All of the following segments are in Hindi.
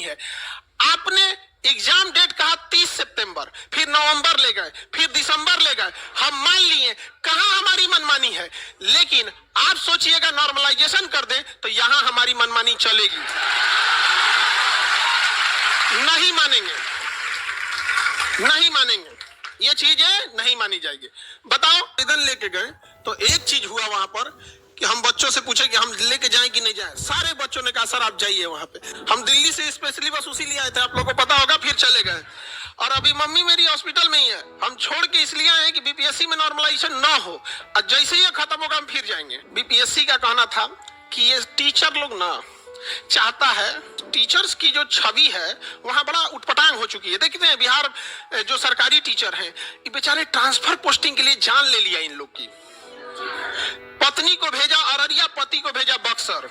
है। आपने एग्जाम डेट कहा 30 सितंबर, फिर नवंबर ले गए, फिर दिसंबर ले गए। हम मान लिए, कहां हमारी मनमानी है। लेकिन आप सोचिएगा नॉर्मलाइजेशन कर दे तो यहां हमारी मनमानी चलेगी। नहीं मानेंगे, नहीं मानेंगे, ये चीजें नहीं मानी जाएगी। बताओ, आवेदन लेके गए तो एक चीज हुआ वहां पर कि हम बच्चों से पूछे कि हम लेके जाएं कि नहीं जाएं। सारे बच्चों ने कहा सर आप जाइए वहां पे। हम दिल्ली से स्पेशली बस उसी लिए आए थे, आप लोगों को पता होगा, फिर चले गए। और अभी मम्मी मेरी हॉस्पिटल में ही है। हम छोड़ के इसलिए आए कि बीपीएससी में नॉर्मलाइजेशन ना हो, और जैसे ही खत्म होगा हम फिर जाएंगे। बीपीएससी का कहना था कि ये टीचर लोग ना चाहता है, टीचर्स की जो छवि है वहां बड़ा उटपटांग हो चुकी है। देखते हैं बिहार जो सरकारी टीचर हैं, ये बेचारे ट्रांसफर पोस्टिंग के लिए जान ले लिया इन लोग की। पत्नी को भेजा अररिया, पति को भेजा बक्सर।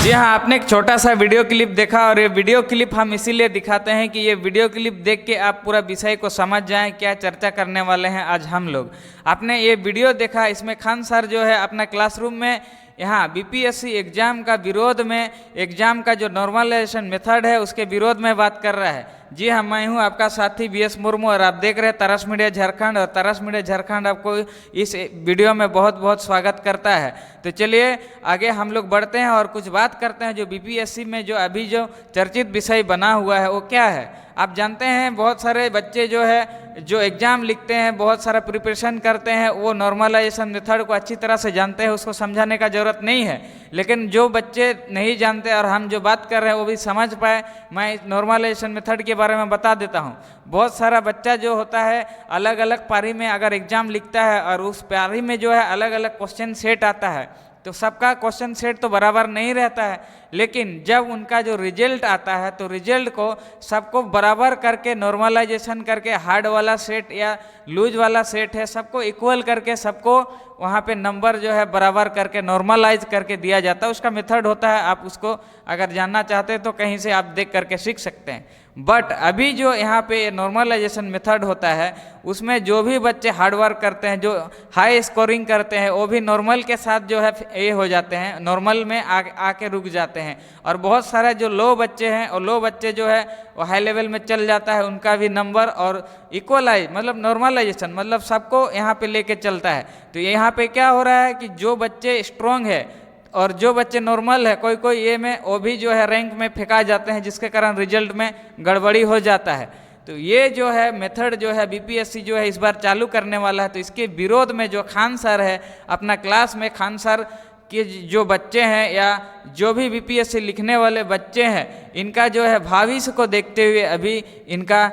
जी हाँ, आपने एक छोटा सा वीडियो क्लिप देखा, और ये वीडियो क्लिप हम इसीलिए दिखाते हैं कि ये वीडियो क्लिप देख के आप पूरा विषय को समझ जाएं, क्या चर्चा करने वाले हैं आज हम लोग। आपने ये वीडियो देखा, इसमें खान सर जो है अपना क्लासरूम में यहाँ बीपीएससी एग्ज़ाम का विरोध में, एग्ज़ाम का जो नॉर्मलाइजेशन मेथड है उसके विरोध में बात कर रहा है। जी हाँ, मैं हूँ आपका साथी बीएस मुर्मू, और आप देख रहे हैं तरस मीडिया झारखंड, और तरस मीडिया झारखंड आपको इस वीडियो में बहुत बहुत स्वागत करता है। तो चलिए आगे हम लोग बढ़ते हैं और कुछ बात करते हैं जो बीपीएससी में जो अभी जो चर्चित विषय बना हुआ है वो क्या है। आप जानते हैं बहुत सारे बच्चे जो है जो एग्ज़ाम लिखते हैं, बहुत सारा प्रिपरेशन करते हैं, वो नॉर्मलाइजेशन मेथड को अच्छी तरह से जानते हैं, उसको समझाने का ज़रूरत नहीं है। लेकिन जो बच्चे नहीं जानते और हम जो बात कर रहे हैं वो भी समझ पाए, मैं इस नॉर्मलाइजेशन मेथड के बारे में बता देता हूँ। बहुत सारा बच्चा जो होता है अलग अलग पारी में अगर एग्ज़ाम लिखता है, और उस पारी में जो है अलग अलग क्वेश्चन सेट आता है, तो सबका क्वेश्चन सेट तो बराबर नहीं रहता है। लेकिन जब उनका जो रिजल्ट आता है तो रिजल्ट को सबको बराबर करके नॉर्मलाइजेशन करके हार्ड वाला सेट या लूज वाला सेट है सबको इक्वल करके सबको वहाँ पे नंबर जो है बराबर करके नॉर्मलाइज करके दिया जाता है। उसका मेथड होता है, आप उसको अगर जानना चाहते हैं तो कहीं से आप देख करके सीख सकते हैं। बट अभी जो यहाँ पे नॉर्मलाइजेशन मेथड होता है उसमें जो भी बच्चे हार्ड वर्क करते हैं, जो हाई स्कोरिंग करते हैं, वो भी नॉर्मल के साथ जो है ये हो जाते हैं, नॉर्मल में आके रुक जाते हैं। और बहुत सारे जो लो बच्चे हैं और लो बच्चे जो है वो हाई लेवल में चल जाता है, उनका भी नंबर और इक्वलाइज मतलब नॉर्मलाइजेशन मतलब सबको यहाँ पे लेके चलता है। तो यहाँ पे क्या हो रहा है कि जो बच्चे स्ट्रॉन्ग है और जो बच्चे नॉर्मल है, कोई कोई ये में वो भी जो है रैंक में फेंका जाते हैं, जिसके कारण रिजल्ट में गड़बड़ी हो जाता है। तो ये जो है मेथड जो है बीपीएससी जो है इस बार चालू करने वाला है। तो इसके विरोध में जो खान सर है अपना क्लास में, खान सर के जो बच्चे हैं या जो भी बीपीएससी लिखने वाले बच्चे हैं, इनका जो है भविष्य को देखते हुए अभी इनका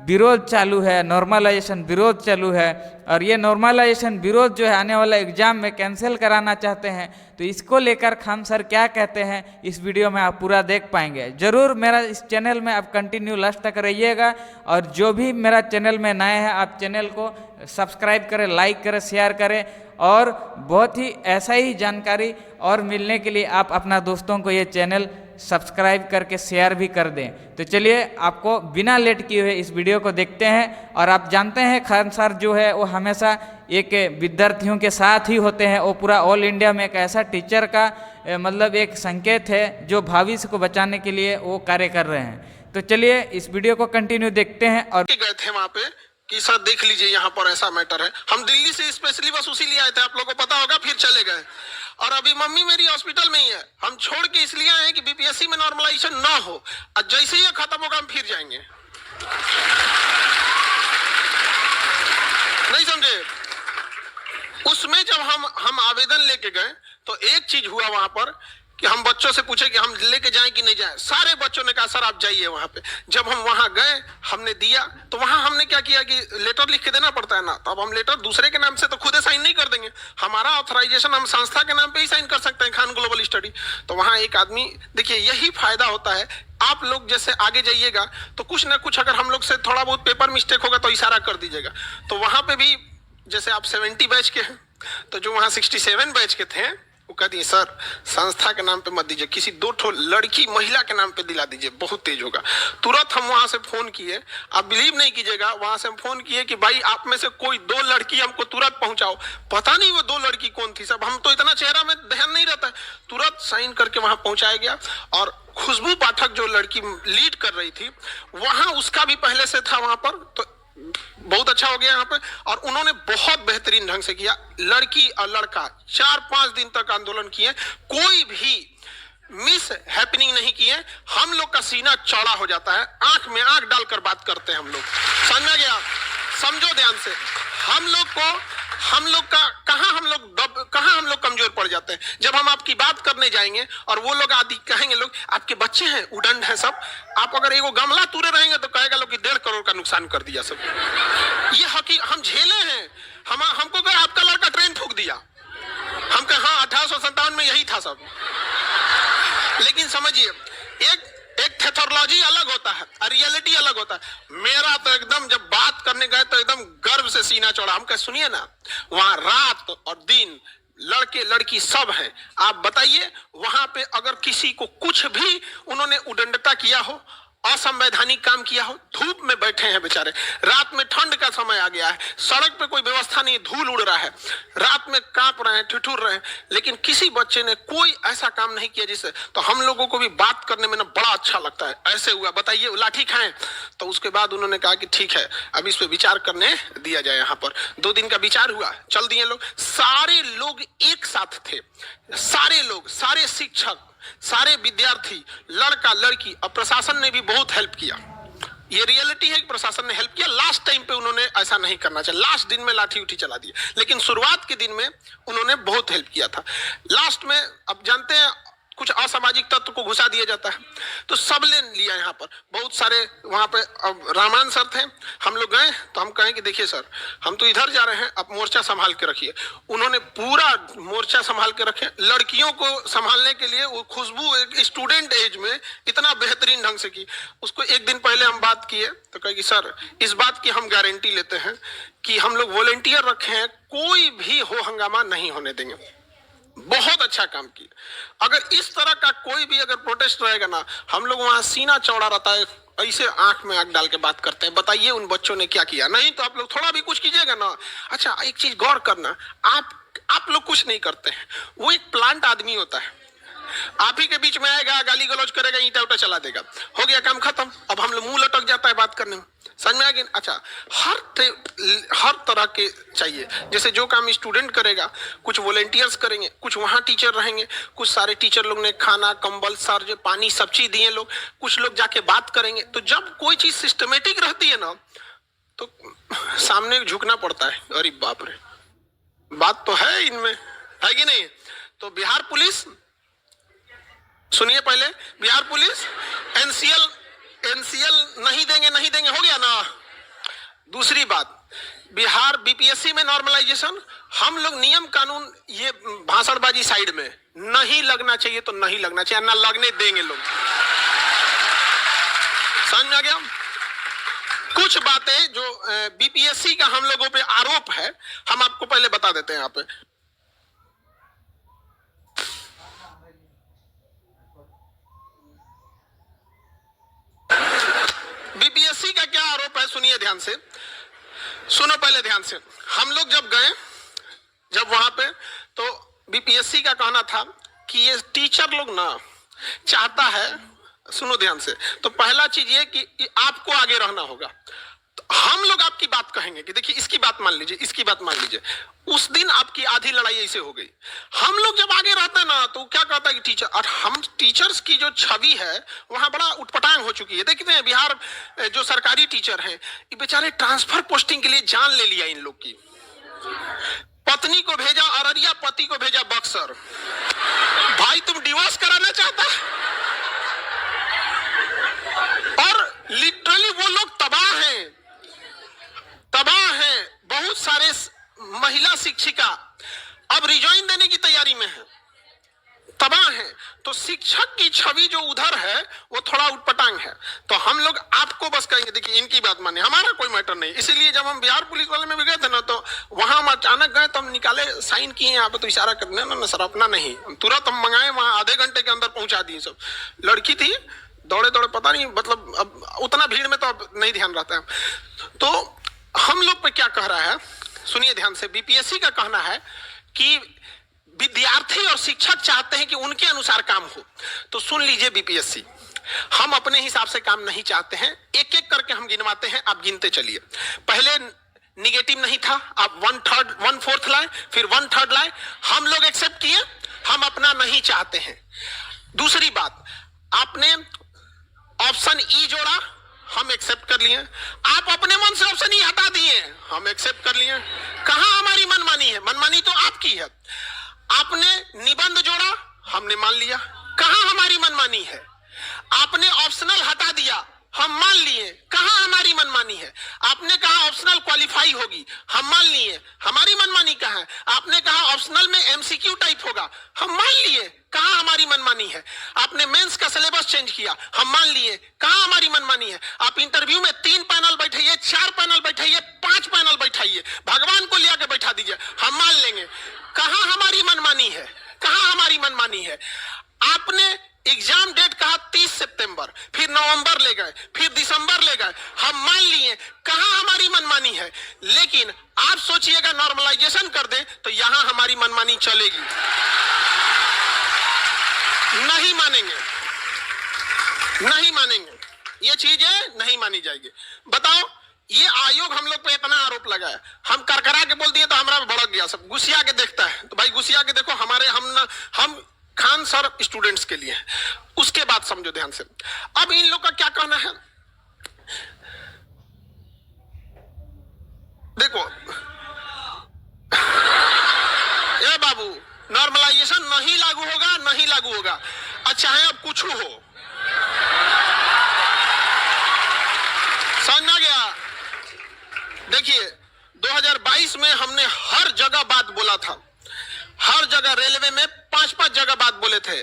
विरोध चालू है, नॉर्मलाइजेशन विरोध चालू है। और ये नॉर्मलाइजेशन विरोध जो है आने वाला एग्जाम में कैंसिल कराना चाहते हैं। तो इसको लेकर खान सर क्या कहते हैं इस वीडियो में आप पूरा देख पाएंगे। ज़रूर मेरा इस चैनल में आप कंटिन्यू लास्ट तक रहिएगा, और जो भी मेरा चैनल में नए हैं आप चैनल को सब्सक्राइब करें, लाइक करें, शेयर करें, और बहुत ही ऐसा ही जानकारी और मिलने के लिए आप अपना दोस्तों को ये चैनल सब्सक्राइब करके शेयर भी कर दें। तो चलिए आपको बिना लेट किए हुए इस वीडियो को देखते हैं। और आप जानते हैं खान सर जो है वो हमेशा एक विद्यार्थियों के साथ ही होते हैं, वो पूरा ऑल इंडिया में एक ऐसा टीचर का मतलब एक संकेत है जो भविष्य को बचाने के लिए वो कार्य कर रहे हैं। तो चलिए इस वीडियो को कंटिन्यू देखते हैं। और गए थे वहां पे कि सर देख लीजिए यहाँ पर ऐसा मैटर है। हम दिल्ली से स्पेशली बस उसी लिए आए थे, आप लोगों को पता होगा, फिर चले गए। और अभी मम्मी मेरी हॉस्पिटल में ही है। हम छोड़ के इसलिए आए कि बीपीएससी में नॉर्मलाइजेशन ना हो, और जैसे ही खत्म होगा हम फिर जाएंगे। नहीं समझे? उसमें जब हम आवेदन लेके गए तो एक चीज हुआ वहां पर कि हम बच्चों से पूछे कि हम लेके जाएं कि नहीं जाएं। सारे बच्चों ने कहा सर आप जाइए वहां पे। जब हम वहां गए हमने दिया, तो वहां हमने क्या किया कि लेटर लिख के देना पड़ता है ना, तो अब हम लेटर दूसरे के नाम से तो खुद साइन नहीं कर देंगे। हमारा ऑथराइजेशन हम संस्था के नाम पे ही साइन कर सकते हैं, खान ग्लोबल स्टडी। तो वहां एक आदमी, देखिए यही फायदा होता है, आप लोग जैसे आगे जाइएगा तो कुछ ना कुछ अगर हम लोग से थोड़ा बहुत पेपर मिस्टेक होगा तो इशारा कर दीजिएगा। तो वहां पे भी जैसे आप 70 बैच के हैं, तो जो वहां 67 बैच के थे वो कह दिए सर संस्था के नाम पे मत दीजिए, किसी दो ठो लड़की महिला के नाम पे दिला दीजिए, बहुत तेज होगा। तुरंत हम वहां से फोन किए, आप बिलीव नहीं कीजिएगा, वहां से हम फोन किए कि भाई आप में से कोई दो लड़की हमको तुरंत पहुंचाओ। पता नहीं वो दो लड़की कौन थी, सब हम तो इतना चेहरा में ध्यान नहीं रहता, तुरंत साइन करके वहां पहुंचाया गया। और खुशबू पाठक जो लड़की लीड कर रही थी वहां, उसका भी पहले से था वहां पर, तो बहुत अच्छा हो गया यहाँ पे। और उन्होंने बहुत बेहतरीन ढंग से किया, लड़की और लड़का 4-5 दिन तक आंदोलन किए, कोई भी मिस हैपनिंग नहीं किए। हम लोग का सीना चौड़ा हो जाता है, आंख में आंख डालकर बात करते हैं हम लोग, समझ में गया? समझो ध्यान से, हम लोग का कहां हम लोग कमजोर पड़ जाते हैं, जब हम आपकी बात करने जाएंगे और वो लोग आदि कहेंगे लोग आपके बच्चे हैं, उडंड है सब, आप अगर एगो गमला तुरे रहेंगे तो कहेगा लोग कि 1.5 करोड़ का नुकसान कर दिया सब। ये हकीकत हम झेले हैं, हमको कहा आपका लड़का ट्रेन ठोक दिया, हम कहा हाँ 1857 में यही था सब। लेकिन समझिए, एक थेथोलॉजी अलग होता है और रियलिटी अलग होता है। मेरा तो एकदम जब बात करने गए तो एकदम गर्व से सीना चौड़ा, हम कह सुनिए ना, वहां रात और दिन लड़के लड़की सब हैं, आप बताइए वहां पे अगर किसी को कुछ भी उन्होंने उदंडता किया हो, असंवैधानिक काम किया हो, धूप में बैठे हैं बेचारे, रात में ठंड का समय आ गया है, सड़क पे कोई व्यवस्था नहीं, धूल उड़ रहा है, रात में कांप रहे हैं, ठिठुर रहे हैं, लेकिन किसी बच्चे ने कोई ऐसा काम नहीं किया जिससे, तो हम लोगों को भी बात करने में ना बड़ा अच्छा लगता है, ऐसे हुआ बताइए लाठी खाएं। तो उसके बाद उन्होंने कहा कि ठीक है अब इस पे विचार करने दिया जाए। यहाँ पर 2 दिन का विचार हुआ, चल दिए लोग, सारे लोग एक साथ थे, सारे लोग, सारे शिक्षक, सारे विद्यार्थी, लड़का लड़की, और प्रशासन ने भी बहुत हेल्प किया। ये रियलिटी है कि प्रशासन ने हेल्प किया। लास्ट टाइम पे उन्होंने ऐसा नहीं करना चाहिए, लास्ट दिन में लाठी उठी चला दी, लेकिन शुरुआत के दिन में उन्होंने बहुत हेल्प किया था। लास्ट में अब जानते हैं कुछ असामाजिक तत्व को घुसा दिया जाता है, तो सब ले लिया यहाँ पर, बहुत सारे वहां पे। अब रामान सर थे, हम लोग गए तो हम कहें कि देखिए सर हम तो इधर जा रहे हैं, आप मोर्चा संभाल के रखिए। उन्होंने पूरा मोर्चा संभाल के रखे, लड़कियों को संभालने के लिए वो खुशबू एक स्टूडेंट एज में इतना बेहतरीन ढंग से की। उसको एक दिन पहले हम बात किए तो कहे कि सर इस बात की हम गारंटी लेते हैं कि हम लोग वॉलेंटियर रखे हैं, कोई भी हो हंगामा नहीं होने देंगे। बहुत अच्छा काम किया। अगर इस तरह का कोई भी अगर प्रोटेस्ट रहेगा ना, हम लोग वहां सीना चौड़ा रहता है, ऐसे आंख में आंख डाल के बात करते हैं, बताइए उन बच्चों ने क्या किया। नहीं तो आप लोग थोड़ा भी कुछ कीजिएगा ना। अच्छा एक चीज गौर करना, आप लोग कुछ नहीं करते हैं, वो एक प्लांट आदमी होता है, आप ही के बीच में आएगा, गाली गलौज करेगा, ईंटा उटा चला देगा, हो गया काम खत्म। अब हम लोग मुंह लटक जाता है बात करने में, समझ में आ गया? अच्छा हर तरह के चाहिए, जैसे जो काम स्टूडेंट करेगा, कुछ वॉलेंटियर्स करेंगे, कुछ वहां टीचर रहेंगे, कुछ सारे टीचर लोग ने खाना कंबल सर जो पानी सब चीज दिए लोग, कुछ लोग जाके बात करेंगे। तो जब कोई चीज सिस्टमेटिक रहती है ना तो सामने झुकना पड़ता है। अरे बाप रे, बात तो है इनमें, है कि नहीं? तो बिहार पुलिस, सुनिए पहले, बिहार पुलिस एनसीएल नहीं देंगे, हो गया ना। दूसरी बात, बिहार बीपीएससी में नॉर्मलाइजेशन, हम लोग नियम कानून ये भाषणबाजी साइड में नहीं लगना चाहिए तो नहीं लगना चाहिए, ना लगने देंगे लोग, समझ में आ गया? कुछ बातें जो बीपीएससी का हम लोगों पे आरोप है, हम आपको पहले बता देते हैं। यहाँ पे बीपीएससी का क्या आरोप है, सुनिए ध्यान से, सुनो पहले ध्यान से। हम लोग जब गए, जब वहां पे, तो बीपीएससी का कहना था कि ये टीचर लोग ना चाहता है, सुनो ध्यान से, तो पहला चीज ये कि आपको आगे रहना होगा। तो हम लोग आपकी बात कहेंगे कि देखिए इसकी बात मान लीजिए, इसकी बात मान लीजिए। उस दिन आपकी आधी लड़ाई ऐसे हो गई। हम लोग जब आगे रहते हैं ना तो क्या कहता है कि टीचर, और हम टीचर्स की जो छवि है वहां बड़ा उटपटांग हो चुकी है। देखते हैं बिहार जो सरकारी टीचर हैं, ये बेचारे ट्रांसफर पोस्टिंग के लिए जान ले लिया इन लोग की। पत्नी को भेजा अररिया, पति को भेजा बक्सर। भाई तुम डिवोर्स कराना चाहता है? और लिटरली वो लोग तबाह हैं। बहुत सारे महिला शिक्षिका अब रिजाइन देने की तैयारी में है, तबाह है। तो शिक्षक की छवि जो उधर है वो थोड़ा उटपटांग है। तो हम लोग आपको बस कहेंगे देखिए इनकी बात माने, हमारा कोई मैटर नहीं। इसीलिए जब हम बिहार पुलिस वाले में भी गए थे ना, तो वहां हम अचानक गए तो हम निकाले, साइन किए यहाँ पे, तो इशारा करने ना सर अपना नहीं, तुरंत हम मंगाए, वहां आधे घंटे के अंदर पहुंचा दिए। सब लड़की थी, दौड़े दौड़े, पता नहीं मतलब अब उतना भीड़ में तो अब नहीं ध्यान रहता है। तो हम लोग पे क्या कह रहा है, सुनिए ध्यान से। बीपीएससी का कहना है कि विद्यार्थी और शिक्षक चाहते हैं कि उनके अनुसार काम हो। तो सुन लीजिए बीपीएससी, हम अपने हिसाब से काम नहीं चाहते हैं। एक एक करके हम गिनवाते हैं, आप गिनते चलिए। पहले निगेटिव नहीं था, आप 1/4 लाए, फिर 1/3 लाए, हम लोग एक्सेप्ट किए, हम अपना नहीं चाहते हैं। दूसरी बात, आपने ऑप्शन ई जोड़ा, हम एक्सेप्ट कर लिए। आप अपने मन से ऑप्शन ई हटा दिए, हम एक्सेप्ट कर लिए। कहां हमारी मनमानी है? मनमानी तो आपकी है। आपने निबंध जोड़ा, हमने मान लिया। कहां हमारी मनमानी है? आपने ऑप्शनल हटा दिया, हम मान लिए। कहां हमारी मनमानी है? आपने कहा ऑप्शनल क्वालिफाई होगी, हम मान लिए। हमारी मनमानी कहां है? आपने कहा ऑप्शनल में एमसीक्यू टाइप होगा, हम मान लिए। कहां हमारी मनमानी है? आपने मेंस का सिलेबस चेंज किया, हम मान लिए। कहां हमारी मनमानी है? आप इंटरव्यू में 3 पैनल बैठाइए, 4 पैनल बैठाइए, 5 पैनल बैठाइए, भगवान को लिया के बैठा दीजिए, हम मान लेंगे। कहां हमारी मनमानी है? कहां हमारी मनमानी है? आपने एग्जाम डेट कहा 30 सितंबर, फिर नवंबर ले गए, फिर दिसंबर ले गए, हम मान लिए। कहां हमारी मनमानी है? लेकिन आप सोचिएगा नॉर्मलाइजेशन कर दे तो यहां हमारी मनमानी चलेगी, नहीं मानेंगे, नहीं मानेंगे, ये चीजें नहीं मानी जाएगी। बताओ, ये आयोग हम लोग पे इतना आरोप लगा है, हम करकरा के बोल दिए तो हमारा भड़क गया, सब गुस्सिया के देखता है। तो भाई गुस्सिया के देखो, हमारे हम खान सर स्टूडेंट्स के लिए, उसके बाद समझो ध्यान से। अब इन लोग का क्या कहना है, देखो ये बाबू, नॉर्मलाइजेशन नहीं लागू होगा, नहीं लागू होगा, अच्छा है अब कुछ हो, समझ गया। देखिए 2022 में हमने हर जगह बात बोला था, हर जगह रेलवे में 5-5 जगह बात बोले थे,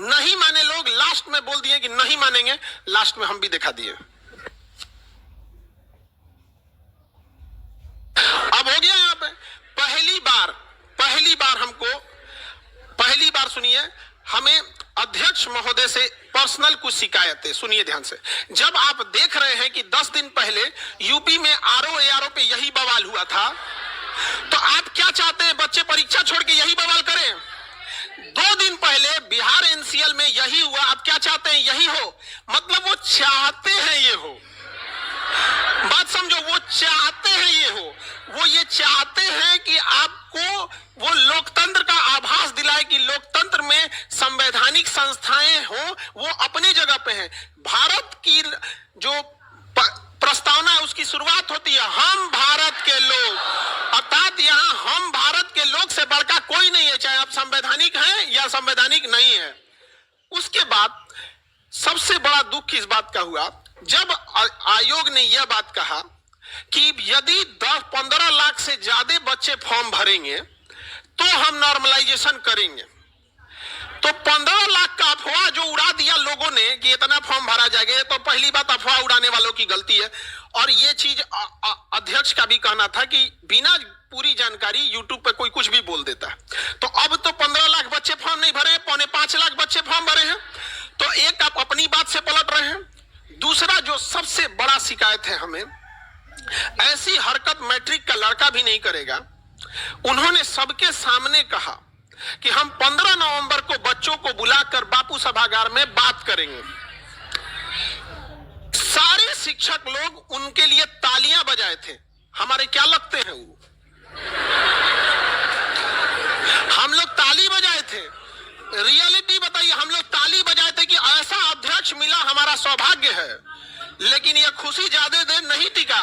नहीं माने लोग, लास्ट में बोल दिए कि नहीं मानेंगे, लास्ट में हम भी दिखा दिए। अब हो गया यहां पे पहली बार सुनिए, हमें अध्यक्ष महोदय से पर्सनल कुछ शिकायतें, सुनिए ध्यान से। जब आप देख रहे हैं कि 10 दिन पहले यूपी में आरओ पे यही बवाल हुआ था, तो आप क्या चाहते हैं? बच्चे परीक्षा छोड़ के यही बवाल करें? 2 दिन पहले बिहार एनसीएल में यही हुआ, आप क्या चाहते हैं? यही हो। मतलब वो चाहते हैं ये हो, बात समझो, वो चाहते हैं ये हो। वो ये चाहते हैं कि आपको वो लोकतंत्र का आभास दिलाए कि लोकतंत्र में संवैधानिक संस्थाएं हो, वो अपनी जगह पे हैं। भारत की जो प्रस्तावना है उसकी शुरुआत होती है हम भारत के लोग, अर्थात यहाँ हम भारत के लोग से बढ़कर कोई नहीं है, चाहे आप संवैधानिक हैं या संवैधानिक नहीं है। उसके बाद सबसे बड़ा दुख इस बात का हुआ जब आयोग ने यह बात कहा कि यदि 10-15 लाख से ज्यादा बच्चे फॉर्म भरेंगे तो हम नॉर्मलाइजेशन करेंगे। तो 15 लाख का अफवाह जो उड़ा दिया लोगों ने कि इतना फॉर्म भरा जाएगा, तो पहली बात अफवाह उड़ाने वालों की गलती है। और ये चीज अध्यक्ष का भी कहना था कि बिना पूरी जानकारी यूट्यूब पे कोई कुछ भी बोल देता है। तो अब तो 15 लाख बच्चे फॉर्म नहीं भरे, 4.25 लाख बच्चे फॉर्म भरे हैं। तो एक आप अपनी बात से पलट रहे हैं, दूसरा जो सबसे बड़ा शिकायत है हमें, ऐसी हरकत मैट्रिक का लड़का भी नहीं करेगा। उन्होंने सबके सामने कहा कि हम 15 नवंबर को बच्चों को बुलाकर बापू सभागार में बात करेंगे। सारे शिक्षक लोग उनके लिए तालियां बजाए थे। हमारे क्या लगते हैं वो, हम लोग ताली बजाए थे। रियलिटी बताइए, हम लोग ताली बजाए थे कि ऐसा अध्यक्ष मिला, हमारा सौभाग्य है। लेकिन यह खुशी ज्यादा देर नहीं टिका,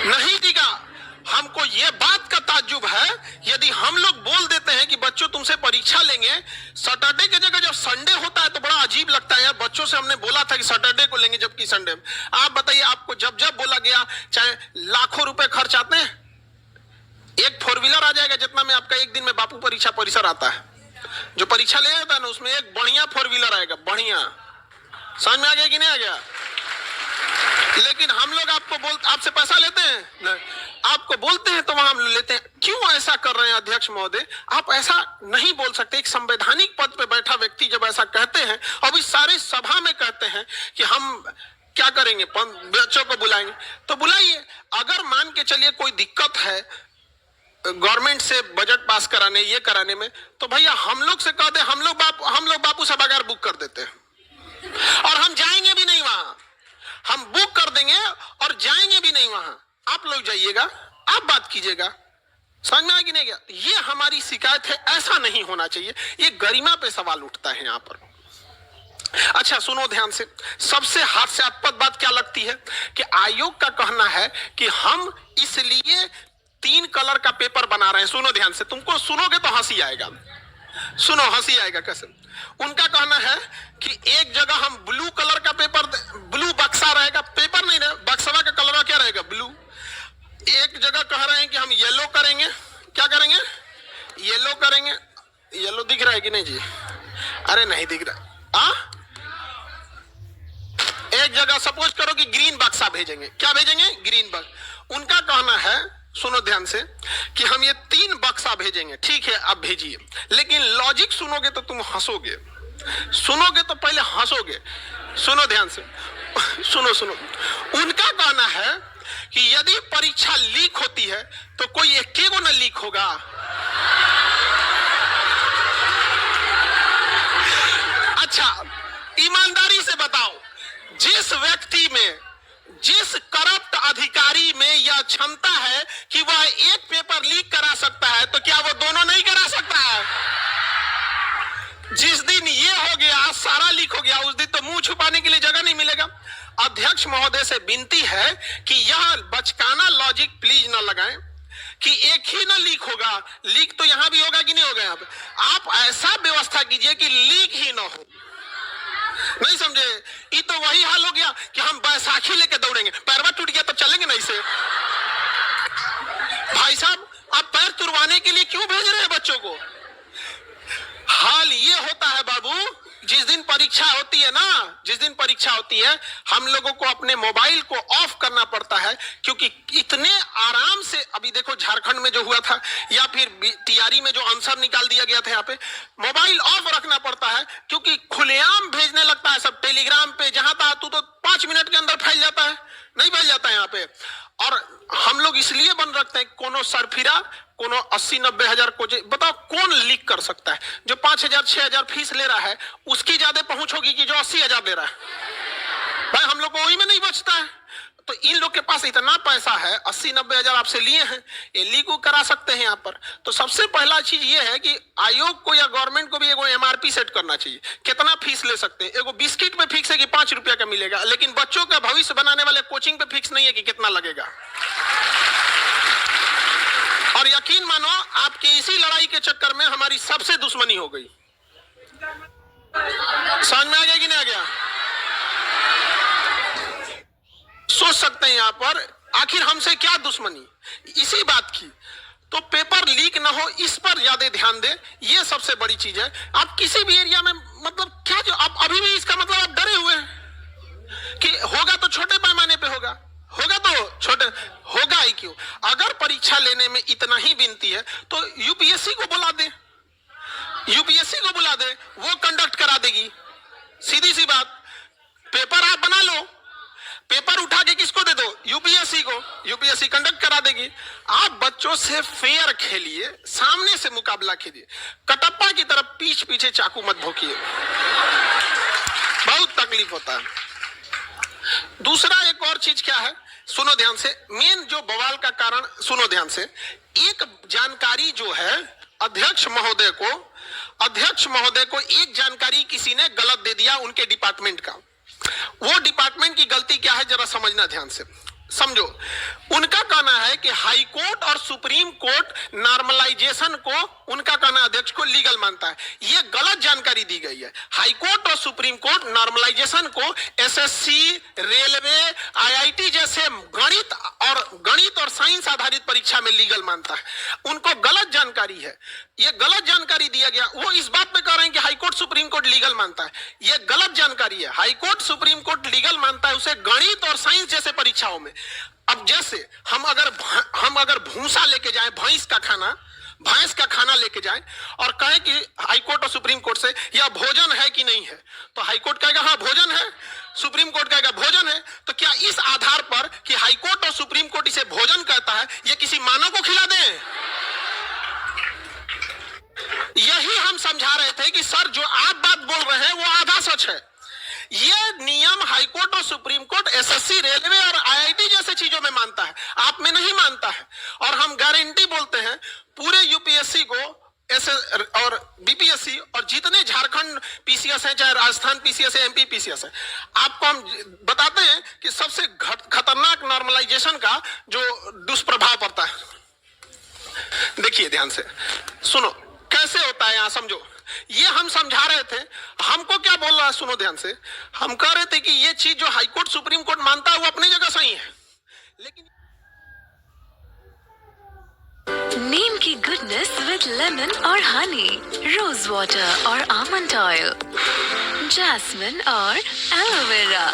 नहीं टिका। हमको यह बात का ताज्जुब है, यदि हम लोग बोल देते हैं कि बच्चों तुमसे परीक्षा लेंगे सैटरडे की जगह, जब संडे होता है तो बड़ा अजीब लगता है यार, बच्चों से हमने बोला था कि सैटरडे को लेंगे जबकि संडे। आप बताइए, आपको जब जब बोला गया, चाहे लाखों रुपए खर्च आते हैं, एक 4 व्हीलर आ जाएगा जितना में आपका एक दिन में बापू परीक्षा परिसर आता है। जो परीक्षा ले जाता है ना उसमें एक बढ़िया 4 व्हीलर आएगा, बढ़िया। समझ में आ गया कि नहीं आ गया? लेकिन हम लोग आपसे पैसा लेते हैं ना, आपको बोलते हैं तो वहां हम लेते हैं। क्यों ऐसा कर रहे हैं अध्यक्ष महोदय? आप ऐसा नहीं बोल सकते। एक संवैधानिक पद पे बैठा व्यक्ति जब ऐसा कहते हैं और इस सारे सभा में कहते हैं कि हम क्या करेंगे, बच्चों को बुलाएंगे, तो बुलाइए। अगर मान के चलिए कोई दिक्कत है गवर्नमेंट से बजट पास कराने, ये कराने में, तो भैया हम लोग से कह दे, हम लोग बापू सभागार बुक कर देते हैं और हम जाएंगे भी नहीं वहां। हम बुक कर देंगे और जाएंगे भी नहीं वहां। आप लोग जाइएगा, आप बात कीजिएगा। समझ में आ कि नहीं गया? ये हमारी शिकायत है, ऐसा नहीं होना चाहिए। ये गरिमा पे सवाल उठता है यहां पर। अच्छा सुनो ध्यान से, सबसे हास्यास्पद बात क्या लगती है कि आयोग का कहना है कि हम इसलिए 3 कलर का पेपर बना रहे हैं। सुनो ध्यान से, तुमको सुनोगे तो हंसी आएगा, सुनो हंसी आएगा कैसे। उनका कहना है कि एक जगह हम ब्लू कलर का पेपर, ब्लू बक्सा रहेगा, पेपर नहीं रहे, बक्सवा का कलर क्या रहेगा, ब्लू। एक जगह कह रहे हैं कि हम येलो करेंगे। क्या करेंगे? येलो करेंगे। येलो दिख रहा है कि नहीं जी? अरे नहीं दिख रहा। एक जगह सपोज करो कि ग्रीन बक्सा भेजेंगे। क्या भेजेंगे? ग्रीन बक्सा। उनका कहना है, सुनो ध्यान से, कि हम ये 3 बक्सा भेजेंगे। ठीक है, आप भेजिए, लेकिन लॉजिक सुनोगे तो तुम हंसोगे। सुनोगे तो पहले हंसोगे। सुनो ध्यान से, सुनो। उनका कहना है कि यदि परीक्षा लीक होती है तो कोई एक को ना लीक होगा। अच्छा ईमानदारी से बताओ, जिस व्यक्ति में, जिस करप्ट अधिकारी में यह क्षमता है कि वह एक पेपर लीक करा सकता है, तो क्या वो दोनों नहीं करा सकता है? जिस दिन ये हो गया, सारा लीक हो गया, उस दिन तो मुंह छुपाने के लिए जगह नहीं मिलेगा। अध्यक्ष महोदय से विनती है कि यह बचकाना लॉजिक प्लीज ना लगाएं कि एक ही ना लीक होगा। लीक तो यहां भी होगा कि नहीं होगा? यहां पे आप ऐसा व्यवस्था कीजिए कि लीक ही ना हो। नहीं समझे? ये तो वही हाल हो गया कि हम बैसाखी लेके दौड़ेंगे, पैरवा टूट गया तो चलेंगे नहीं से। भाई साहब, आप पैर तुड़वाने के लिए क्यों भेज रहे हैं बच्चों को? हाल ये होता है बाबू, जिस दिन परीक्षा होती है ना, जिस दिन परीक्षा होती है, हम लोगों को अपने मोबाइल को ऑफ करना पड़ता है, क्योंकि इतने आराम से, अभी देखो झारखंड में जो हुआ था, या फिर तैयारी में जो आंसर निकाल दिया गया था, यहाँ पे मोबाइल ऑफ रखना पड़ता है, क्योंकि खुलेआम भेजने लगता है सब टेलीग्राम पे, जहां था तू तो 5 मिनट के अंदर फैल जाता है, नहीं फैल जाता है यहाँ पे। और हम लोग इसलिए बंद रखते हैं, कोनो सरफिरा, कोनो 80-90 हजार को, बताओ कौन लीक कर सकता है? जो 5,000-6,000 फीस ले रहा है, उसकी ज्यादा पहुंच होगी कि जो 80,000 ले रहा है? भाई हम लोग को वही में नहीं बचता है। तो इन लोग के पास इतना पैसा है, 80-90 हजार आपसे लिए हैं, ये लीक करा सकते हैं यहाँ पर। तो सबसे पहला चीज ये है कि आयोग को या गवर्नमेंट को भी एगो MRP सेट करना चाहिए, कितना फीस ले सकते हैं। एगो बिस्किट पे फिक्स है कि 5 रुपया का मिलेगा, लेकिन बच्चों का भविष्य बनाने वाले कोचिंग पे फिक्स नहीं है कि कितना लगेगा। और यकीन मानो, आपकी इसी लड़ाई के चक्कर में हमारी सबसे दुश्मनी हो गई। समझ में आ गया कि नहीं आ गया? सोच सकते हैं यहां पर आखिर हमसे क्या दुश्मनी, इसी बात की। तो पेपर लीक ना हो, इस पर ज्यादा ध्यान दें, ये सबसे बड़ी चीज है। आप किसी भी एरिया में, मतलब क्या, जो आप अभी भी, इसका मतलब आप डरे हुए हैं कि होगा तो छोटे पैमाने पे होगा, होगा तो छोटे, होगा ही क्यों? अगर परीक्षा लेने में इतना ही विनती है तो यूपीएससी को बुला दे, यूपीएससी को बुला दे, वो कंडक्ट करा देगी। सीधी सी बात, पेपर आप बना लो, पेपर उठा के किसको दे दो? यूपीएससी को, यूपीएससी कंडक्ट करा देगी। आप बच्चों से फेयर खेलिए, सामने से मुकाबला खेलिए, कटप्पा की तरफ पीछे चाकू मत भोंकिए, बहुत तकलीफ होता है। दूसरा एक और चीज क्या है, सुनो ध्यान से, मेन जो बवाल का कारण, सुनो ध्यान से, एक जानकारी जो है अध्यक्ष महोदय को एक जानकारी किसी ने गलत दे दिया उनके डिपार्टमेंट का। वो डिपार्टमेंट की गलती क्या है जरा समझना ध्यान से। समझो, उनका कहना है कि हाई कोर्ट और सुप्रीम कोर्ट नॉर्मलाइजेशन को, उनका कहना अध्यक्ष को लीगल मानता है। यह गलत जानकारी दी गई है। हाई कोर्ट और सुप्रीम कोर्ट नॉर्मलाइजेशन को एसएससी, रेलवे, आईआईटी जैसे गणित और साइंस आधारित परीक्षा में लीगल मानता है। उनको गलत जानकारी है, यह गलत जानकारी दिया गया। वो इस बात पे कह रहे हैं कि high court supreme court legal मानता है, यह गलत जानकारी है। High court supreme court legal मानता है उसे गणित और साइंस जैसे परीक्षाओं में। अब जैसे हम अगर भूसा लेके जाएं, भैंस का खाना लेके जाएं और कहें कि हाई कोर्ट और सुप्रीम कोर्ट से यह भोजन है कि नहीं है, तो हाई कोर्ट कहेगा हाँ भोजन है, सुप्रीम कोर्ट कहेगा भोजन है। तो क्या इस आधार पर कि हाई कोर्ट और सुप्रीम कोर्ट इसे भोजन कहता है, यह किसी मानव को खिला दें? यही हम समझा रहे थे कि सर जो आप बात बोल रहे हैं वो आधा सच है। ये नियम हाई कोर्ट और सुप्रीम कोर्ट एसएससी, रेलवे और आईआईटी जैसे चीजों में मानता है, आप में नहीं मानता है। और हम गारंटी बोलते हैं पूरे यूपीएससी को और बीपीएससी और जितने झारखंड पीसीएस हैं, चाहे राजस्थान पीसीएस है, एमपी पीसीएस है, आपको हम बताते हैं कि सबसे खतरनाक नॉर्मलाइजेशन का जो दुष्प्रभाव पड़ता है। देखिए ध्यान से सुनो कैसे होता है, यहां समझो। ये हम समझा रहे थे, हमको क्या बोल रहा है सुनो ध्यान से। हम कह रहे थे कि ये चीज जो हाई कोर्ट सुप्रीम कोर्ट मानता है वो अपनी जगह सही है, लेकिन नीम की गुडनेस विद लेमन और हनी, रोज वाटर और आमंड ऑयल, जैस्मिन और एलोवेरा।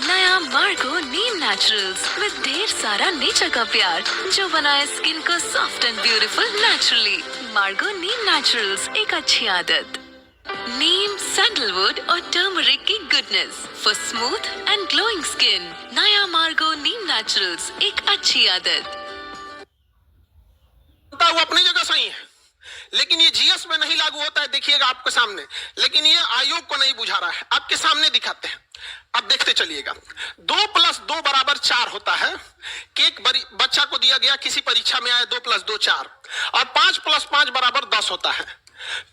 नया मार्गो नीम नेचुरल्स विद ढेर सारा नेचर का प्यार जो बनाए स्किन को सॉफ्ट एंड ब्यूटीफुल नेचुरली। मार्गो नीम नेचुरल्स, एक अच्छी आदत। नीम, सैंडलवुड और टर्मरिक की goodness for smooth and glowing skin. नया मार्गो नीम नेचुरल्स, एक अच्छी आदत। वो अपनी जगह सही है, लेकिन ये जीएस में नहीं लागू होता है। देखिएगा आपके सामने, लेकिन ये आयोग को नहीं बुझा रहा है, आपके सामने दिखाते हैं। अब देखते चलिएगा। 2 + 2 = 4 होता है कि एक बच्चा को दिया गया किसी परीक्षा में आया 2 + 2 4 और 5 + 5 = 10 होता है।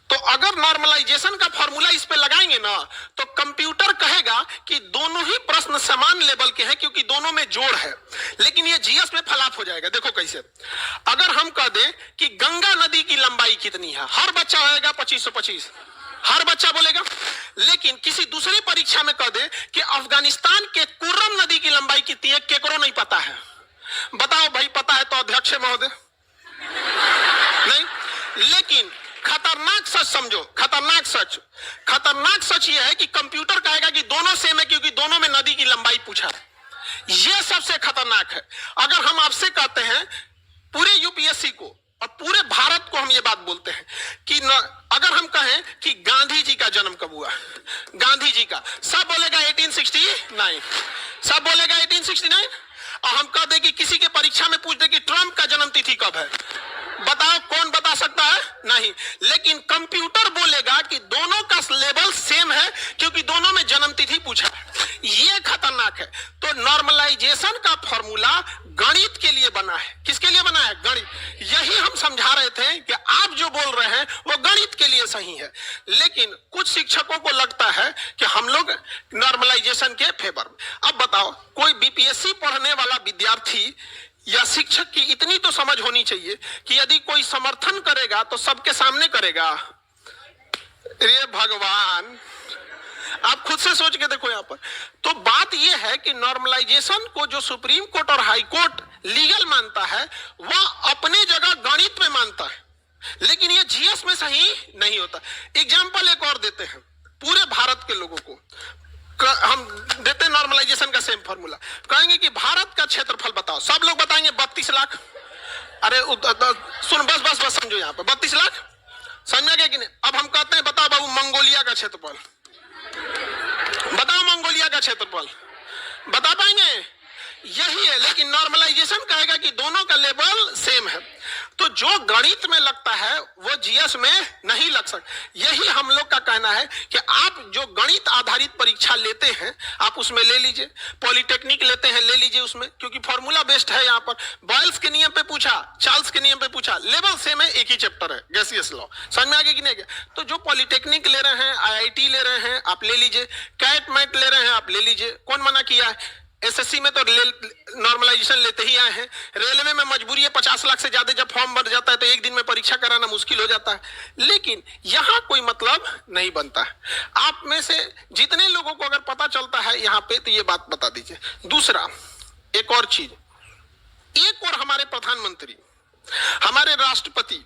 तो अगर नॉर्मलाइजेशन का फॉर्मूला इस पे लगाएंगे ना, तो कंप्यूटर कहेगा कि दोनों ही प्रश्न समान लेवल के हैं क्योंकि दोनों में जोड़ है। लेकिन ये जीएस में फलाप हो जाएगा। देखो कैसे। अगर हम कह दें कि गंगा नदी की लंबाई कितनी है, हर बच्चा होगा 2525, हर बच्चा बोलेगा। लेकिन किसी दूसरी परीक्षा में कह दे कि अफगानिस्तान के कुर्रम नदी की लंबाई कितनी है, केकरो नहीं पता है। बताओ भाई, पता है तो अध्यक्ष महोदय नहीं। लेकिन खतरनाक सच समझो, खतरनाक सच यह है कि कंप्यूटर कहेगा कि दोनों सेम है क्योंकि दोनों में नदी की लंबाई पूछा है। यह सबसे खतरनाक है। अगर हम आपसे कहते हैं पूरे यूपीएससी को और पूरे भारत को हम ये बात बोलते हैं कि अगर हम कहें कि गांधी जी का जन्म कब हुआ, गांधी जी का, सब बोलेगा 1869, सब बोलेगा 1869। और हम कह दे कि किसी के परीक्षा में पूछ दे कि ट्रंप का जन्म तिथि कब है, बताओ कौन बता सकता है? नहीं। लेकिन कंप्यूटर बोलेगा कि दोनों का लेवल सेम है क्योंकि दोनों में जन्म तिथि पूछा है। यह खतरनाक है। तो नॉर्मलाइजेशन का फॉर्मूला गणित के लिए बना है। किसके लिए बना है? गणित। यही हम समझा रहे थे कि आप जो बोल रहे हैं वो गणित के लिए सही है, लेकिन कुछ शिक्षकों को लगता है कि हम लोग नॉर्मलाइजेशन के फेवर में। अब बताओ, कोई बीपीएससी पढ़ने वाला विद्यार्थी या शिक्षक की इतनी तो समझ होनी चाहिए कि यदि कोई समर्थन करेगा तो सबके सामने करेगा। अरे भगवान, आप खुद से सोच के देखो यहां पर। तो बात यह है कि नॉर्मलाइजेशन को जो सुप्रीम कोर्ट और हाई कोर्ट लीगल मानता है वह अपने जगह गणित में मानता है, लेकिन यह जीएस में सही नहीं होता। एग्जाम्पल एक और देते हैं पूरे भारत के लोगों को। हम देते नॉर्मलाइजेशन का सेम फॉर्मूला। कहेंगे कि भारत का क्षेत्रफल बताओ, सब लोग बताएंगे 32 लाख। अरे सुन, बस समझो, यहां पे 32 लाख समझ में गया कि नहीं? अब हम कहते हैं बताओ बाबू मंगोलिया का क्षेत्रफल, बताओ मंगोलिया का क्षेत्रफल, बता पाएंगे? यही है। लेकिन नॉर्मलाइजेशन कहेगा कि दोनों का लेवल सेम है। तो जो गणित में लगता है वो जीएस में नहीं लग सकता। यही हम लोग का कहना है कि आप जो गणित आधारित परीक्षा लेते हैं आप उसमें ले लीजिए, पॉलिटेक्निक लेते हैं ले लीजिए उसमें, क्योंकि फॉर्मूला बेस्ड है। यहाँ पर बॉयल्स के नियम पे पूछा, चार्ल्स के नियम पे पूछा, लेवल सेम है, एक ही चैप्टर है, गैसियस लॉ। समझ में आ गया कि नहीं? तो जो पॉलिटेक्निक ले रहे हैं, आईआईटी ले रहे हैं, आप ले लीजिए, कैट मैट ले रहे हैं, आप ले लीजिए। कौन मना किया है? एसएससी में तो नॉर्मलाइजेशन लेते ही आए हैं। रेलवे में मजबूरी है, 50 लाख से ज्यादा जब फॉर्म भर जाता है तो एक दिन में परीक्षा कराना मुश्किल हो जाता है। लेकिन यहां कोई मतलब नहीं बनता है। आप में से जितने लोगों को अगर पता चलता है यहां पे, तो ये बात बता दीजिए। दूसरा, एक और चीज, एक और हमारे प्रधानमंत्री, हमारे राष्ट्रपति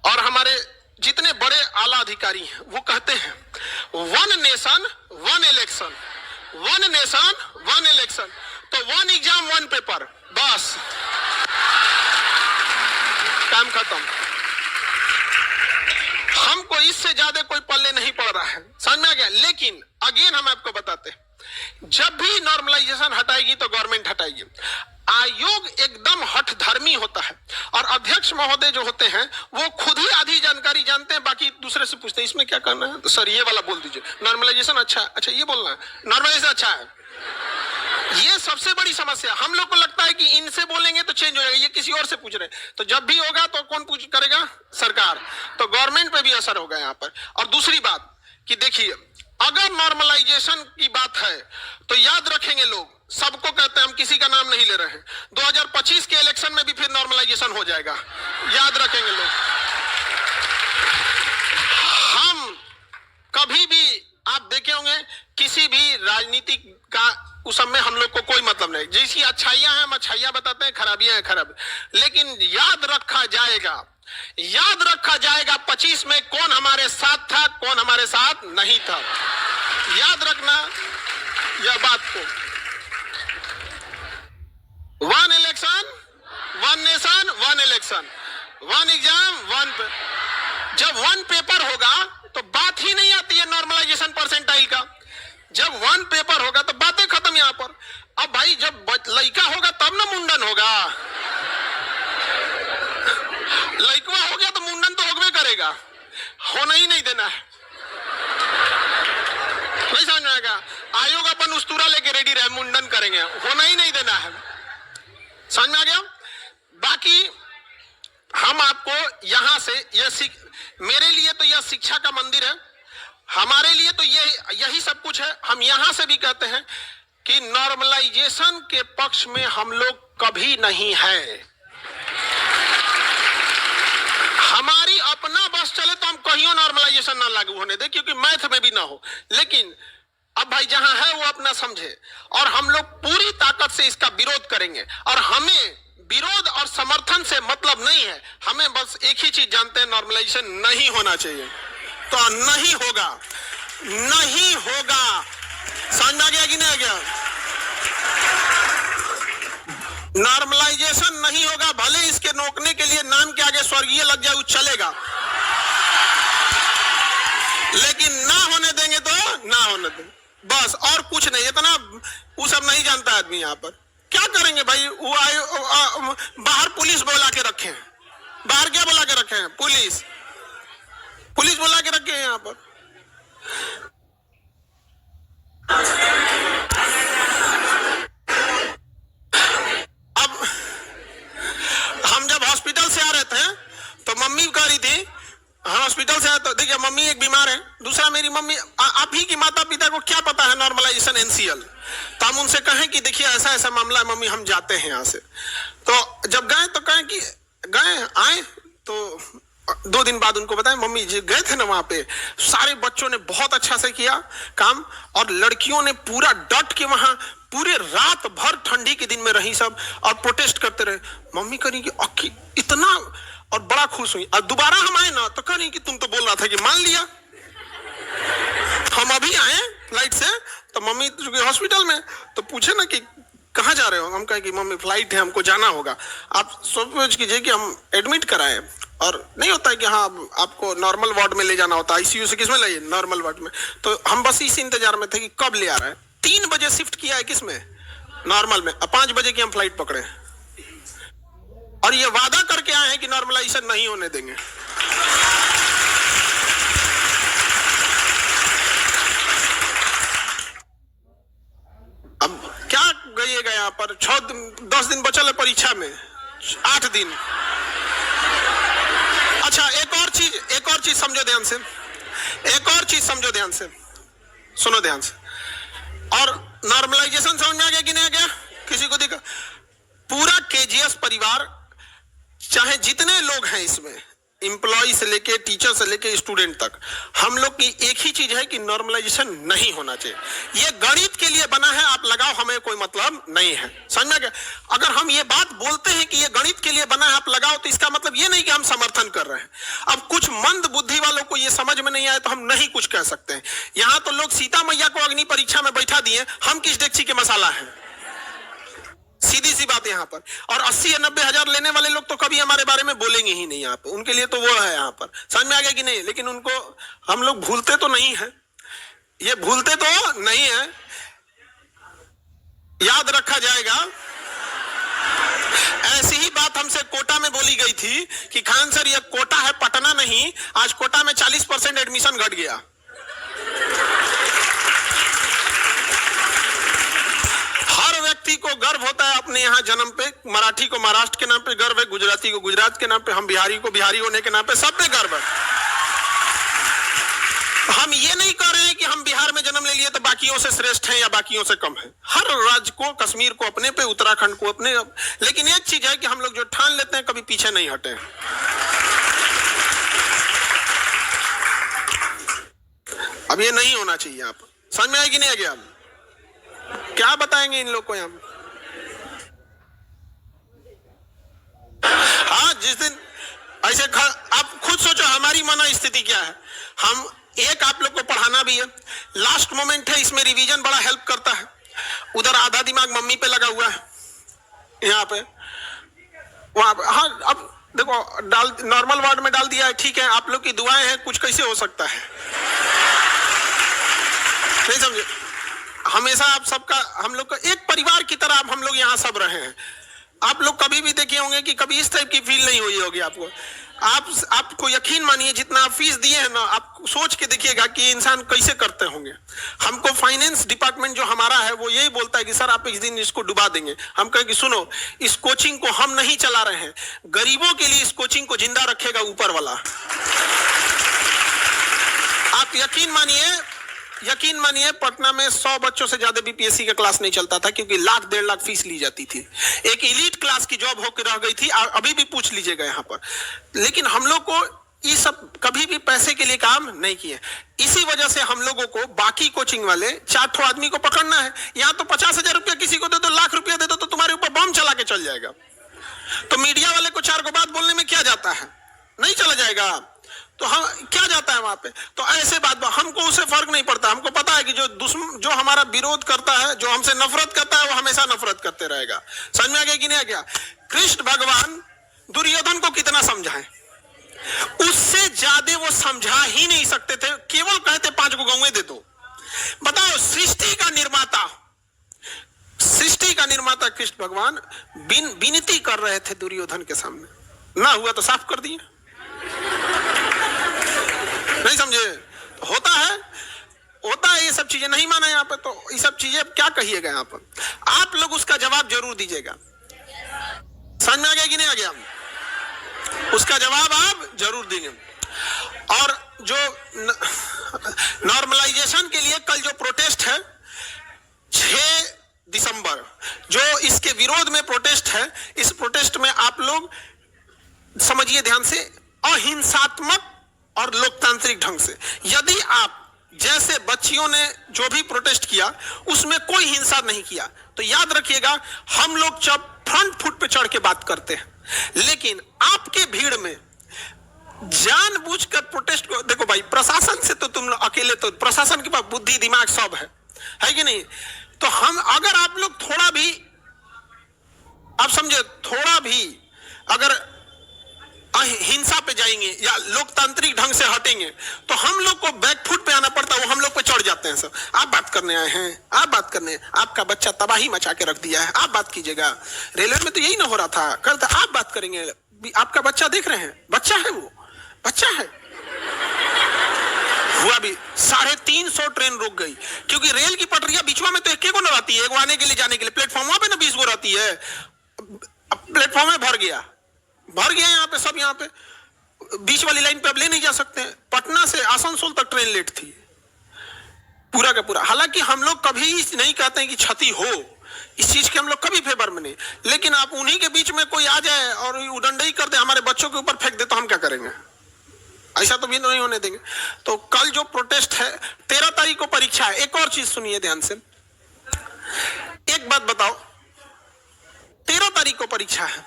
और हमारे जितने बड़े आला अधिकारी हैं वो कहते हैं one nation one election, one nation one election. तो वन एग्जाम वन पेपर, बस काम खत्म। हमको इससे ज्यादा कोई पल्ले नहीं पड़ रहा है, समझ में आ गया। लेकिन अगेन हम आपको बताते हैं, जब भी नॉर्मलाइजेशन हटाएगी तो गवर्नमेंट हटाएगी। आयोग एकदम हठधर्मी होता है और अध्यक्ष महोदय जो होते हैं वो खुद ही आधी जानकारी जानते हैं, बाकी दूसरे से पूछते हैं इसमें क्या करना है, तो सर ये वाला बोल दीजिए, नॉर्मलाइजेशन अच्छा है, अच्छा ये बोलना है, नॉर्मलाइजेशन अच्छा है। ये सबसे बड़ी समस्या। हम लोग को लगता है कि इनसे बोलेंगे तो चेंज हो जाएगा, ये किसी और से पूछ रहे हैं। तो जब भी होगा तो कौन पूछ करेगा, सरकार। तो गवर्नमेंट पे भी असर होगा यहाँ पर। और दूसरी बात कि देखिए, अगर नॉर्मलाइजेशन की बात है तो याद रखेंगे लोग, सबको कहते हैं, हम किसी का नाम नहीं ले रहे हैं, 2025 के इलेक्शन में भी फिर नॉर्मलाइजेशन हो जाएगा, याद रखेंगे लोग। हम कभी भी, आप देखे होंगे, किसी भी राजनीति का उस समय हम लोग को कोई मतलब नहीं, जिसकी अच्छाइयां हैं हम अच्छाइयां बताते हैं, खराबियां हैं खराब। लेकिन याद रखा जाएगा, याद रखा जाएगा 25 में कौन हमारे साथ था, कौन हमारे साथ नहीं था। याद रखना यह बात को। One election one nation one election, one exam one. जब वन पेपर होगा तो बात ही नहीं आती है नॉर्मलाइजेशन परसेंटाइल का। जब वन पेपर होगा तो बातें खत्म यहां पर। अब भाई जब लड़का होगा तब ना मुंडन होगा, लड़का हो गया तो मुंडन तो होगा करेगा, होना ही नहीं देना है। नहीं समझ में आएगा, आयोग अपन उस्तूरा लेके रेडी रहे, मुंडन करेंगे, होना ही नहीं देना है। समझ में आ गया। बाकी हम आपको यहां से यह मेरे लिए तो यह शिक्षा का मंदिर है, हमारे लिए तो यही सब कुछ है। हम यहां से भी कहते हैं कि नॉर्मलाइजेशन के पक्ष में हम लोग कभी नहीं है। हमारी अपना बस चले तो हम कहीं नॉर्मलाइजेशन ना लागू होने दे, क्योंकि मैथ में भी ना हो। लेकिन अब भाई जहां है वो अपना समझे, और हम लोग पूरी ताकत से इसका विरोध करेंगे। और हमें विरोध और समर्थन से मतलब नहीं है, हमें बस एक ही चीज जानते हैं, नॉर्मलाइजेशन नहीं होना चाहिए। तो नहीं होगा, नहीं होगा। समझ आ गया कि नहीं आ गया? नॉर्मलाइजेशन नहीं होगा, भले इसके रोकने के लिए नाम के आगे स्वर्गीय लग जाए, चलेगा, लेकिन ना होने देंगे तो ना होने देंगे, बस। और कुछ नहीं, इतना वो सब नहीं जानता आदमी। यहाँ पर क्या करेंगे भाई, वो आए बाहर पुलिस बुला के रखे हैं, बाहर क्या बुला के रखे हैं, पुलिस बुला के रखे हैं यहाँ पर। अब हम जब हॉस्पिटल से आ रहे थे तो मम्मी कह रही थी, हाँ हॉस्पिटल से आए तो देखिए मम्मी एक बीमार है, दूसरा मेरी मम्मी, आप ही की माता पिता को क्या पता है नॉर्मलाइजेशन एनसीएल। तो हम उनसे कहें कि देखिए ऐसा ऐसा मामला है मम्मी, हम जाते हैं यहाँ से। तो जब गए तो कहें कि गए आए, तो 2 दिन बाद उनको बताएं मम्मी जी गए थे ना वहां पे, सारे बच्चों ने बहुत अच्छा से किया काम, और लड़कियों ने पूरा डट के वहां पूरे रात भर ठंडी के दिन में रही सब, और प्रोटेस्ट करते रहे। मम्मी कह रही कि इतना, और बड़ा खुश हुई। और दोबारा हम आए ना तो कह रही कि तुम तो बोल रहा था कि मान लिया, हम अभी आए फ्लाइट से। तो मम्मी हॉस्पिटल में, तो पूछे ना कि कहाँ जा रहे हो, हम कहे कि मम्मी फ्लाइट है, हमको जाना होगा। आप सोच कीजिए कि हम एडमिट कराएं, और नहीं होता है कि हाँ आपको नॉर्मल वार्ड में ले जाना होता है, आईसीयू से किसमें लाइए, नॉर्मल वार्ड में। तो हम बस इसी इंतजार में थे कि कब ले आ रहा है। 3 बजे शिफ्ट किया है किसमें, नॉर्मल में। अब 5 बजे की हम फ्लाइट पकड़े, और ये वादा करके आए हैं कि नॉर्मलाइजेशन नहीं होने देंगे। अब क्या गइएगा यहाँ पर, 10 दिन बचल है परीक्षा में, 8 दिन। अच्छा एक और चीज समझो ध्यान से, एक और चीज समझो ध्यान से, सुनो ध्यान से। और नॉर्मलाइजेशन समझ में आ गया कि नहीं आ गया? किसी को दिखा? पूरा केजीएस परिवार, चाहे जितने लोग हैं इसमें, एम्प्लॉय से लेके टीचर से लेके स्टूडेंट तक, हम लोग की एक ही चीज है कि नॉर्मलाइजेशन नहीं होना चाहिए। ये गणित के लिए बना है, आप लगाओ, हमें कोई मतलब नहीं है। समझ में गया? अगर हम ये बात बोलते हैं कि ये गणित के लिए बना है, आप लगाओ, तो इसका मतलब ये नहीं कि हम समर्थन कर रहे हैं। अब कुछ मंद बुद्धि वालों को ये समझ में नहीं आए तो हम नहीं कुछ कह सकते हैं। यहां तो लोग सीता मैया को अग्नि परीक्षा में बैठा दिए, हम किस डेक्ची के मसाला है? सीधी सी बात यहाँ पर। और 80 या 90 हजार लेने वाले लोग तो कभी हमारे बारे में बोलेंगे ही नहीं यहाँ पे, उनके लिए तो वो है यहाँ पर। समझ में आ गया कि नहीं? लेकिन उनको हम लोग भूलते तो नहीं है, ये भूलते तो नहीं है, याद रखा जाएगा। ऐसी ही बात हमसे कोटा में बोली गई थी कि खान सर ये कोटा है, पटना नहीं। आज कोटा में 40% एडमिशन घट गया। को गर्व होता है अपने यहाँ जन्म पे, मराठी को महाराष्ट्र के नाम पे गर्व है, गुजराती को गुजरात के नाम पे, हम बिहारी को बिहारी होने के नाम पे, सब पे गर्व है। हम ये नहीं कह रहे हैं कि हम बिहार में जन्म ले लिए तो बाकियों से श्रेष्ठ हैं या बाकियों से कम है। हर राज्य को, कश्मीर को अपने पे, उत्तराखंड को अपने। लेकिन एक चीज है कि हम लोग जो ठान लेते हैं कभी पीछे नहीं हटे। अब ये नहीं होना चाहिए। आप समझ में आएगी नहीं आ गया? क्या बताएंगे इन लोग को हम? हाँ, जिस दिन ऐसे आप खुद सोचो हमारी मना स्थिति क्या है। हम एक आप लोग को पढ़ाना भी है, लास्ट मोमेंट है, इसमें रिवीजन बड़ा हेल्प करता है। उधर आधा दिमाग मम्मी पे लगा हुआ है, यहाँ पे वहां पे। हाँ, अब देखो डाल, नॉर्मल वार्ड में डाल दिया है, ठीक है, आप लोग की दुआएं हैं, कुछ कैसे हो सकता है? नहीं समझे? हमेशा आप सबका, हम लोग का एक परिवार की तरह हम लोग यहाँ सब रहे हैं। आप लोग कभी भी देखे होंगे कि कभी इस टाइप की फील नहीं हुई होगी आपको। आपको यकीन मानिए, जितना आप फीस दिए हैं ना, आप सोच के देखिएगा कि इंसान कैसे करते होंगे। हमको फाइनेंस डिपार्टमेंट जो हमारा है वो यही बोलता है कि सर आप एक दिन इसको डुबा देंगे। हम कहें कि सुनो, इस कोचिंग को हम नहीं चला रहे हैं, गरीबों के लिए इस कोचिंग को जिंदा रखेगा ऊपर वाला। आप यकीन मानिए पटना में 100 बच्चों से ज्यादा बीपीएससी का क्लास नहीं चलता था, क्योंकि 1,00,000-1,50,000 फीस ली जाती थी। एक एलीट क्लास की जॉब होकर रह गई थी, अभी भी पूछ लीजिएगा यहाँ पर। लेकिन हम लोग को ये सब कभी भी पैसे के लिए काम नहीं किए। इसी वजह से हम लोगों को बाकी कोचिंग वाले 4 आदमी को पकड़ना है। यहाँ तो 50,000 रुपया किसी को दे दो, लाख रुपया दे दो तो तुम्हारे ऊपर बम चला के चल जाएगा। तो मीडिया वाले को 4 को बात बोलने में क्या जाता है? नहीं चला जाएगा तो हम क्या जाता है वहां पे? तो ऐसे बात हमको उससे फर्क नहीं पड़ता। हमको पता है कि जो हमारा विरोध करता है, जो हमसे नफरत करता है, वो हमेशा नफरत करते रहेगा। समझ में आ गया कि नहीं आ गया? कृष्ण भगवान दुर्योधन को कितना समझाएं, उससे ज्यादा वो समझा ही नहीं सकते थे। केवल कहते 5 को गौएं दे दो। बताओ, सृष्टि का निर्माता कृष्ण भगवान विनती कर रहे थे दुर्योधन के सामने, ना हुआ तो साफ कर दिए। नहीं समझे? होता है ये सब चीजें। नहीं माना यहाँ पे तो ये सब चीजें क्या कहिएगा यहाँ पर? आप लोग उसका जवाब जरूर दीजिएगा। समझ में आ गया कि नहीं आ गया? उसका जवाब आप जरूर देंगे। और जो नॉर्मलाइजेशन के लिए कल जो प्रोटेस्ट है 6 दिसंबर, जो इसके विरोध में प्रोटेस्ट है, इस प्रोटेस्ट में आप लोग समझिए ध्यान से, अहिंसात्मक और लोकतांत्रिक ढंग से। यदि आप जैसे बच्चियों ने जो भी प्रोटेस्ट किया उसमें कोई हिंसा नहीं किया, तो याद रखिएगा हम लोग जब फ्रंट फुट पे चढ़ के बात करते हैं, लेकिन आपके भीड़ में जानबूझकर प्रोटेस्ट को, देखो भाई प्रशासन से तो तुम अकेले, तो प्रशासन के पास बुद्धि दिमाग सब है कि नहीं? तो हम अगर आप लोग थोड़ा भी, आप समझे, थोड़ा भी अगर हिंसा पे जाएंगे या लोकतांत्रिक ढंग से हटेंगे तो हम लोग को बैकफुट पे आना पड़ता है। वो हम लोग पे चढ़ जाते हैं। सब आप बात करने आए हैं, आप बात करने, आपका बच्चा तबाही मचा के रख दिया है, आप बात कीजिएगा। रेलवे में तो यही ना हो रहा था, कल था आप बात करेंगे। आपका बच्चा देख रहे हैं, बच्चा है, वो बच्चा है। हुआ भी 350 ट्रेन रुक गई, क्योंकि रेल की पटरियां बीचवा में तो एक को न रहती है, एगो आने के लिए जाने के लिए। प्लेटफॉर्म पे ना 20 गो रहती है, प्लेटफॉर्म में भर गया यहाँ पे सब। यहाँ पे बीच वाली लाइन पे अब ले नहीं जा सकते। पटना से आसनसोल तक ट्रेन लेट थी, पूरा का पूरा। हालांकि हम लोग कभी नहीं कहते हैं कि क्षति हो, इस चीज के हम लोग कभी फेवर में नहीं, लेकिन आप उन्हीं के बीच में कोई आ जाए और उडंडई कर दे, हमारे बच्चों के ऊपर फेंक दे, तो हम क्या करेंगे? ऐसा तो भी नहीं होने देंगे। तो कल जो प्रोटेस्ट है, 13 तारीख को परीक्षा है। एक और चीज सुनिए ध्यान से, एक बात बताओ, 13 तारीख को परीक्षा है,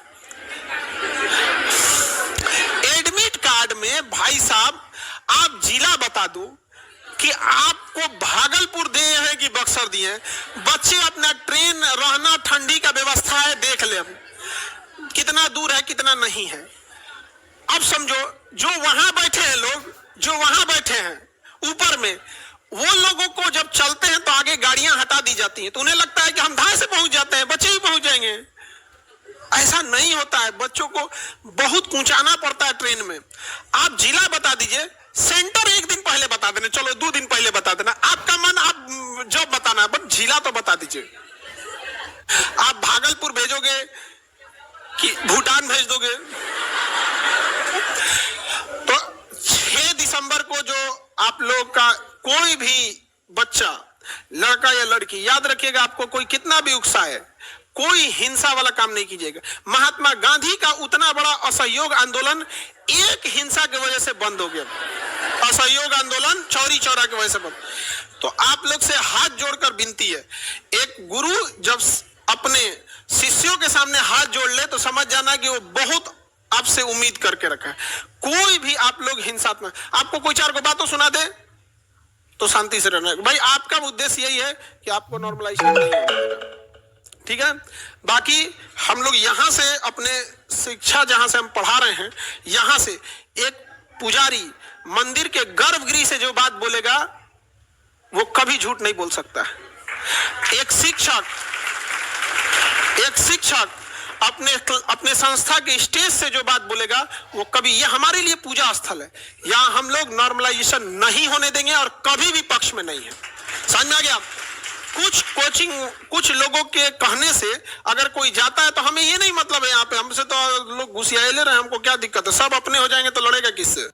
एडमिट कार्ड में भाई साहब आप जिला बता दो कि आपको भागलपुर दिए हैं कि बक्सर दिए हैं, बच्चे अपना ट्रेन, रहना, ठंडी का व्यवस्था है, देख ले कितना दूर है कितना नहीं है। अब समझो जो वहां बैठे हैं लोग, जो वहां बैठे हैं ऊपर में, वो लोगों को जब चलते हैं तो आगे गाड़ियां हटा दी जाती हैं, तो उन्हें लगता है कि हम धाए से पहुंच जाते हैं, बच्चे ही पहुंच जाएंगे। ऐसा नहीं होता है, बच्चों को बहुत पहुंचाना पड़ता है ट्रेन में। आप जिला बता दीजिए, सेंटर एक दिन पहले बता देना, चलो 2 दिन पहले बता देना, आपका मन आप जब बताना है, बट जिला तो बता दीजिए। आप भागलपुर भेजोगे कि भूटान भेज दोगे? तो 6 दिसंबर को जो आप लोग का कोई भी बच्चा, लड़का या लड़की, याद रखिएगा, आपको कोई कितना भी उकसाए, कोई हिंसा वाला काम नहीं कीजिएगा। महात्मा गांधी का उतना बड़ा असहयोग आंदोलन एक हिंसा की वजह से बंद हो गया, असहयोग आंदोलन चौरी चौरा की वजह से बंद। तो आप लोग से हाथ जोड़कर विनती है, एक गुरु जब अपने शिष्यों के सामने हाथ जोड़ ले तो समझ जाना कि वो बहुत आपसे उम्मीद करके रखा है। कोई भी आप लोग हिंसात्मक, आपको कोई 4 को बातों सुना दे तो शांति से रहना। भाई आपका उद्देश्य यही है कि आपको नॉर्मलाइजेशन नहीं होने देना, ठीक है? बाकी हम लोग यहां से अपने शिक्षा जहां से हम पढ़ा रहे हैं, यहां से एक पुजारी मंदिर के गर्भगृह से जो बात बोलेगा वो कभी झूठ नहीं बोल सकता। एक शिक्षक अपने संस्था के स्टेज से जो बात बोलेगा वो कभी, ये हमारे लिए पूजा स्थल है, यहाँ हम लोग नॉर्मलाइजेशन नहीं होने देंगे और कभी भी पक्ष में नहीं है। समझ में आ गया? कुछ लोगों के कहने से अगर कोई जाता है तो हमें ये नहीं मतलब है, यहाँ पे हमसे तो लोग घुसियाए ले रहे हैं, हमको क्या दिक्कत है, सब अपने हो जाएंगे तो लड़ेगा किससे?